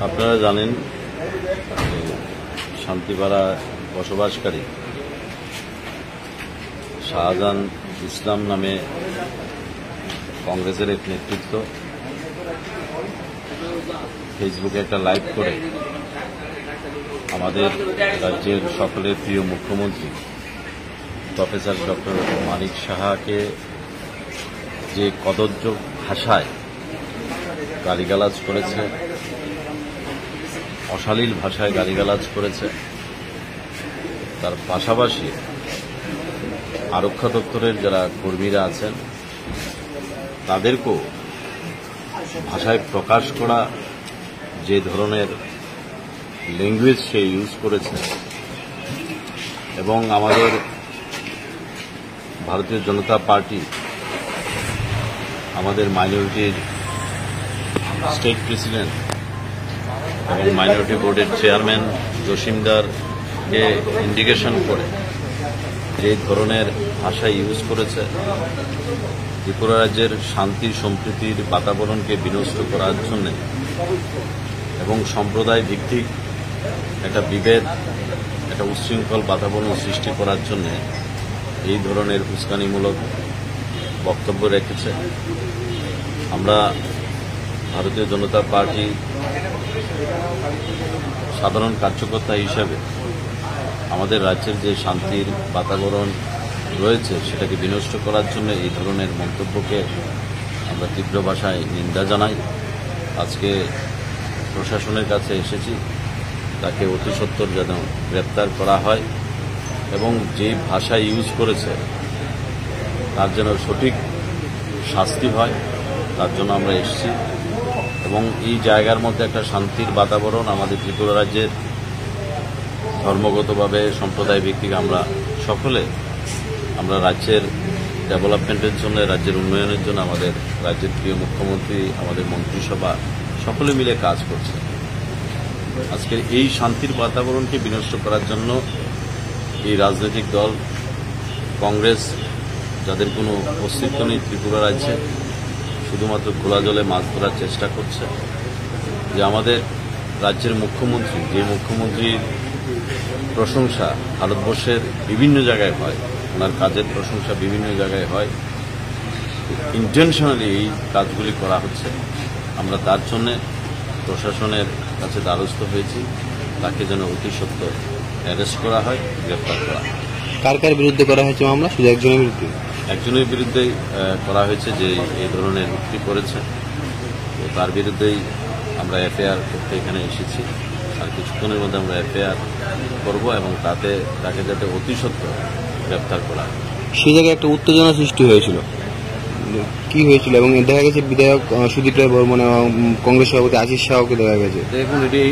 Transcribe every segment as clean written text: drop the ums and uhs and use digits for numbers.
আপনারা জানেন শান্তিপাড়া বসবাসকারী শাহজাহান ইসলাম নামে কংগ্রেসের এক নেতৃত্ব ফেসবুকে একটা লাইভ করে আমাদের রাজ্যের সকলের প্রিয় মুখ্যমন্ত্রী প্রফেসর ডক্টর মানিক সাহাকে যে কদর্য ভাষায় গালিগালাজ করেছে, অশালীল ভাষায় গালিগালাজ করেছে, তার পাশাপাশি আরক্ষা দপ্তরের যারা কর্মীরা আছেন তাদেরকেও ভাষায় প্রকাশ করা যে ধরনের ল্যাঙ্গুয়েজ সে ইউজ করেছে এবং আমাদের ভারতীয় জনতা পার্টি আমাদের মাইনরিটির স্টেট প্রেসিডেন্ট এবং মাইনরিটি বোর্ডের চেয়ারম্যান জসিমদারকে ইন্ডিকেশন করে যে ধরনের ভাষা ইউজ করেছে ত্রিপুরা রাজ্যের শান্তি সম্প্রীতির বাতাবরণকে বিনষ্ট করার জন্য এবং সম্প্রদায় ভিত্তিক একটা বিভেদ, একটা উচ্ছৃঙ্খল বাতাবরণ সৃষ্টি করার জন্য এই ধরনের উস্কানিমূলক বক্তব্য রেখেছে। আমরা ভারতীয় জনতা পার্টি সাধারণ কার্যকর্তা হিসাবে আমাদের রাজ্যের যে শান্তির বাতাবরণ রয়েছে সেটাকে বিনষ্ট করার জন্য এই ধরনের মন্তব্যকে আমরা তীব্র ভাষায় নিন্দা জানাই। আজকে প্রশাসনের কাছে এসেছি তাকে অতি সত্বর যেন গ্রেপ্তার করা হয় এবং যে ভাষা ইউজ করেছে তার যেন সঠিক শাস্তি হয়, তার জন্য আমরা এসেছি। এবং এই জায়গার মধ্যে একটা শান্তির বাতাবরণ আমাদের ত্রিপুরা রাজ্যের ধর্মগতভাবে সম্প্রদায় ভিত্তিক আমরা সকলে আমরা রাজ্যের ডেভেলপমেন্টের জন্য, রাজ্যের উন্নয়নের জন্য আমাদের রাজ্যের প্রিয় মুখ্যমন্ত্রী, আমাদের মন্ত্রিসভা সকলে মিলে কাজ করছে। আজকের এই শান্তির বাতাবরণকে বিনষ্ট করার জন্য এই রাজনৈতিক দল কংগ্রেস, যাদের কোনো অস্তিত্ব নেই ত্রিপুরা রাজ্যে, শুধুমাত্র খোলা জলে মাছ ধরার চেষ্টা করছে। যে আমাদের রাজ্যের মুখ্যমন্ত্রী, যে মুখ্যমন্ত্রীর প্রশংসা ভারতবর্ষের বিভিন্ন জায়গায় হয়, ওনার কাজের প্রশংসা বিভিন্ন জায়গায় হয়, ইন্টেনশনালি এই কাজগুলি করা হচ্ছে। আমরা তার জন্যে প্রশাসনের কাছে দ্বারস্থ হয়েছি, তাকে যেন অতি সত্বর অ্যারেস্ট করা হয়, গ্রেপ্তার করা হয়। কার কার বিরুদ্ধে করা হয়েছে মামলা? শুধু একজনের বিরুদ্ধে? একজনের বিরুদ্ধেই করা হয়েছে যে এই ধরনের উক্তি করেছে, তো তার বিরুদ্ধেই আমরা এফআইআর করতে এখানে এসেছি। আর কিছুক্ষণের মধ্যে আমরা এফআইআর করব এবং তাকে যাতে অতি সত্বর গ্রেপ্তার করা হয়। সেই জায়গায় একটা উত্তেজনা সৃষ্টি হয়েছিল, কি হয়েছিল? এবং দেখা গেছে বিধায়ক সুদীপ রায় বর্মন এবং কংগ্রেস সভাপতি আশিস শাহকে দেখা গেছে। দেখুন, এটি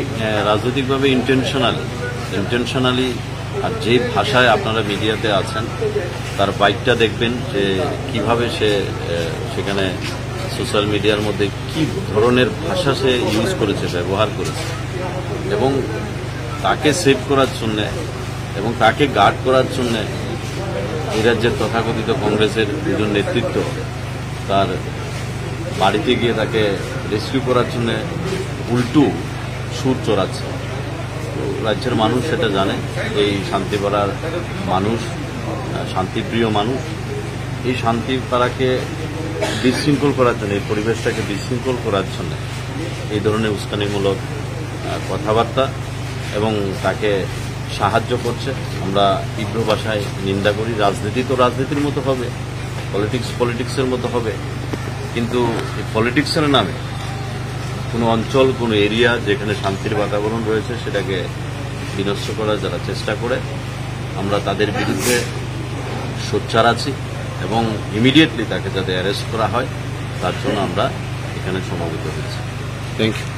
রাজনৈতিকভাবে ইন্টেনশনালি আর যে ভাষায় আপনারা মিডিয়াতে আছেন তার বাইকটা দেখবেন যে কিভাবে সে সেখানে সোশ্যাল মিডিয়ার মধ্যে কি ধরনের ভাষা সে ইউজ করেছে, ব্যবহার করেছে এবং তাকে সেভ করার জন্যে এবং তাকে গার্ড করার জন্যে এই রাজ্যের তথাকথিত কংগ্রেসের দুজন নেতৃত্ব তার বাড়িতে গিয়ে তাকে রেস্কিউ করার জন্য উল্টো সুর চড়াচ্ছে। তো রাজ্যের মানুষ সেটা জানে, এই শান্তিপাড়ার মানুষ শান্তিপ্রিয় মানুষ। এই শান্তিপাড়াকে বিশৃঙ্খল করার জন্য, এই পরিবেশটাকে বিশৃঙ্খল করার জন্য এই ধরনের উস্কানিমূলক কথাবার্তা এবং তাকে সাহায্য করছে। আমরা তীব্র ভাষায় নিন্দা করি। রাজনীতি তো রাজনীতির মতো হবে, পলিটিক্সের মতো হবে, কিন্তু এই পলিটিক্সের নামে কোনো অঞ্চল, কোনো এরিয়া যেখানে শান্তির বাতাবরণ রয়েছে সেটাকে বিনষ্ট করার যারা চেষ্টা করে, আমরা তাদের বিরুদ্ধে সোচ্চার আছি এবং ইমিডিয়েটলি তাকে যাতে অ্যারেস্ট করা হয় তার জন্য আমরা এখানে সমবেত হয়েছি। Thank you.